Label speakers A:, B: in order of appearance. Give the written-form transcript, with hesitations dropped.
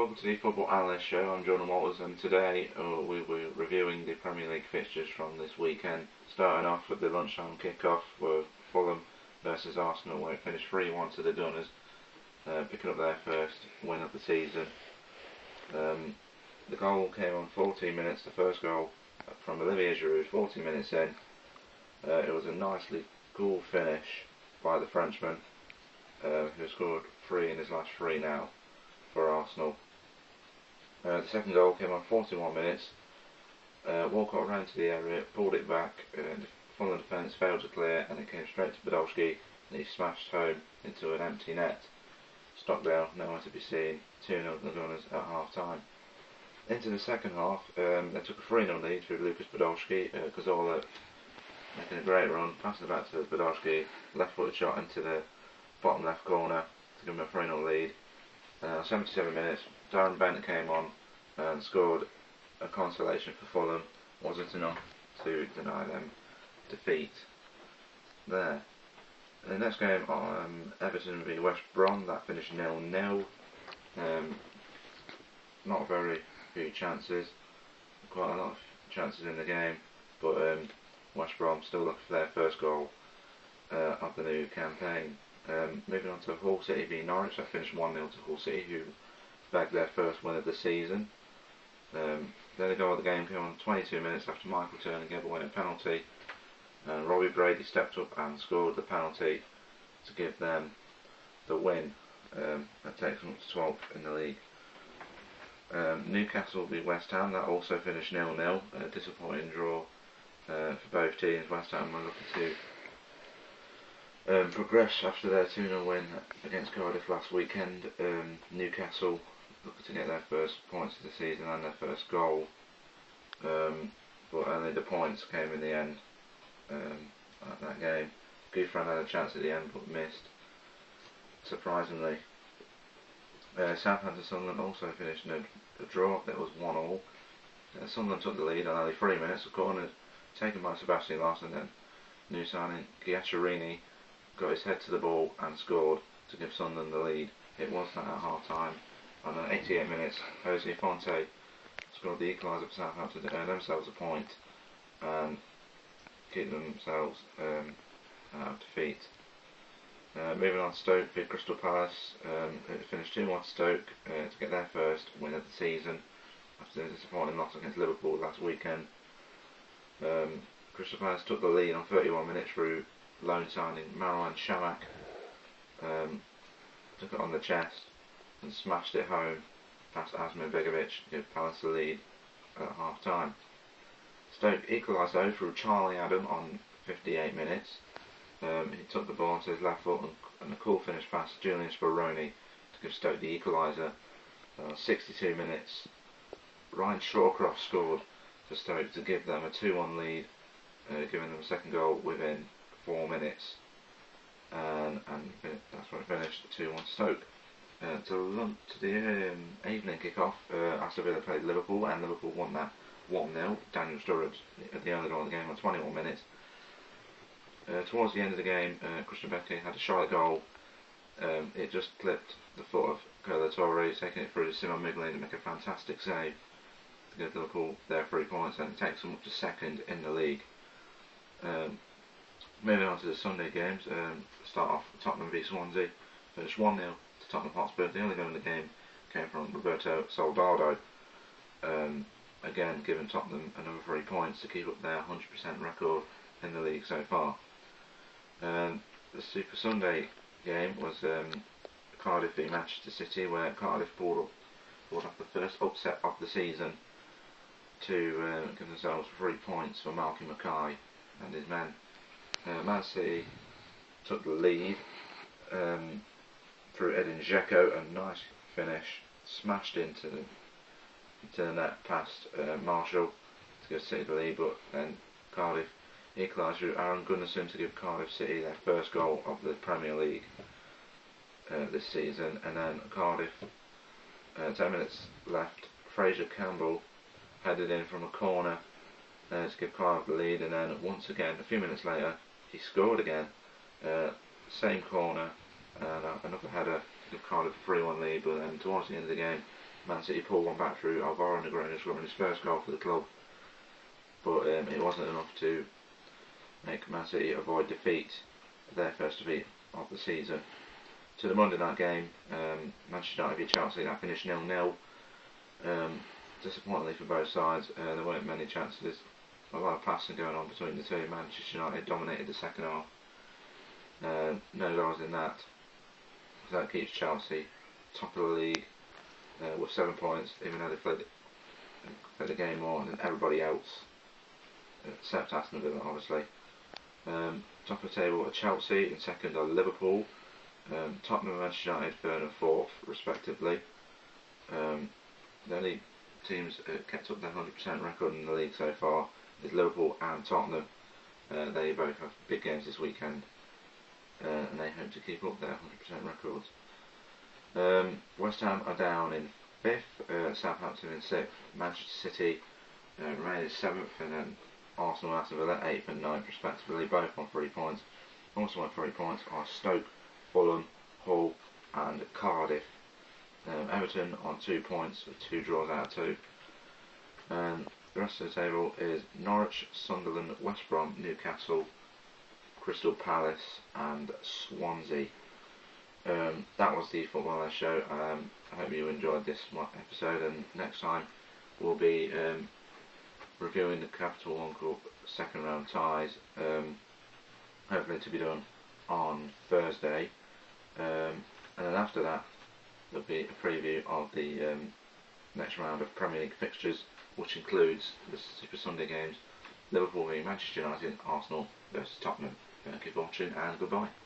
A: welcome to the Football Analyst Show. I'm Jordan Walters, and today we were reviewing the Premier League fixtures from this weekend. Starting off with the lunchtime kickoff were Fulham versus Arsenal, where it finished 3-1 to the Gunners, picking up their first win of the season. The goal came on 14 minutes, the first goal from Olivier Giroud, 14 minutes in. It was a nicely cool finish by the Frenchman, who scored 3 in his last 3 now for Arsenal. The second goal came on 41 minutes. Walcott ran to the area, pulled it back, and Fulham defence failed to clear, and it came straight to Podolski, and he smashed home into an empty net. Stockdale nowhere to be seen, 2-0 the Gunners at half time. Into the second half, they took a 3-0 lead through Lucas Podolski. Cazorla making a great run, passing it back to Podolski, left-footed shot into the bottom left corner to give him a 3-0 lead. 77 minutes, Darren Bent came on and scored a consolation for Fulham. Wasn't enough to deny them defeat there. The next game, Everton v West Brom, that finished 0-0. Not very few chances, quite a lot of chances in the game, but West Brom still looking for their first goal of the new campaign. Moving on to Hull City v Norwich, that finished 1-0 to Hull City, who bagged their first win of the season. Then the goal of the game came on 22 minutes after Michael Turner gave away a penalty, and Robbie Brady stepped up and scored the penalty to give them the win. That takes them up to 12th in the league. Newcastle v West Ham, that also finished 0-0, a disappointing draw for both teams. West Ham were looking to progress after their 2-0 win against Cardiff last weekend. Newcastle looking to get their first points of the season and their first goal, but only the points came in the end at that game. Gouffran had a chance at the end but missed, surprisingly. Southampton Sunderland also finished in a draw. That was 1-1. Sunderland took the lead on only 3 minutes. A corner taken by Sebastian Larsson, then new signing Giaccherini got his head to the ball and scored to give Sunderland the lead. It was that at half time. And at 88 minutes, Jose Fonte scored the equaliser for Southampton to earn themselves a point and keep themselves out of defeat. Moving on to Stoke v Crystal Palace, it finished 2-1 to Stoke to get their first win of the season after a disappointing loss against Liverpool last weekend. Crystal Palace took the lead on 31 minutes through loan signing Marouane Chamakh. Took it on the chest and smashed it home past Asmir Begovic to give Palace the lead at half time. Stoke equalised though through Charlie Adam on 58 minutes. He took the ball onto his left foot and a cool finish past Julian Speroni to give Stoke the equaliser. 62 minutes, Ryan Shawcroft scored for Stoke to give them a 2-1 lead, giving them a second goal within 4 minutes, and that's where it finished, 2-1 to Stoke. To the evening kick-off, Aston Villa played Liverpool, and Liverpool won that 1-0. Daniel Sturridge at the only goal of the game on 21 minutes. Towards the end of the game, Christian Becker had a shot at goal. It just clipped the foot of Carlo Torres, taking it through to Simon Mignolet to make a fantastic save to give Liverpool their 3 points, and it takes them up to second in the league. Moving on to the Sunday games, start off Tottenham v Swansea, finished 1-0 to Tottenham Hotspur. The only goal in the game came from Roberto Soldado, again giving Tottenham another 3 points to keep up their 100% record in the league so far. The Super Sunday game was Cardiff v Manchester City, where Cardiff pulled off the first upset of the season to give themselves 3 points for Malky Mackay and his men. Man City took the lead through Edin Dzeko, a nice finish, smashed into the net past Marshall to give City the lead, but then Cardiff equalised through Aaron Gunnarsson to give Cardiff City their first goal of the Premier League this season. And then Cardiff, 10 minutes left, Fraser Campbell headed in from a corner to give Cardiff the lead, and then once again, a few minutes later, he scored again, same corner, and another header to give Cardiff a 3-1 lead, but then towards the end of the game, Man City pulled one back through Alvaro Negreira scoring his first goal for the club, but it wasn't enough to make Man City avoid defeat, their first defeat of the season. To the Monday night game, Manchester United v Chelsea, that finished 0-0. Disappointingly for both sides, there weren't many chances. A lot of passing going on between the two. Manchester United dominated the second half. No goals in that. So that keeps Chelsea top of the league with 7 points, even though they played the game more than everybody else, except Aston Villa, obviously. Top of the table are Chelsea, and second are Liverpool. Tottenham and Manchester United third and fourth, respectively. The only teams kept up their 100% record in the league so far is Liverpool and Tottenham. They both have big games this weekend, and they hope to keep up their 100% records. West Ham are down in 5th, Southampton in 6th, Manchester City remain in 7th, and then Arsenal and Aston Villa 8th and 9th respectively, both on 3 points. Also on 3 points are Stoke, Fulham, Hull and Cardiff. Everton on 2 points with 2 draws out of 2. And the rest of the table is Norwich, Sunderland, West Brom, Newcastle, Crystal Palace and Swansea. That was the Football Show. I hope you enjoyed this episode, and next time we'll be reviewing the Capital One Cup second round ties, hopefully to be done on Thursday, and then after that there'll be a preview of the next round of Premier League fixtures, which includes the Super Sunday games, Liverpool v Manchester United, Arsenal versus Tottenham. Thank you for watching and goodbye.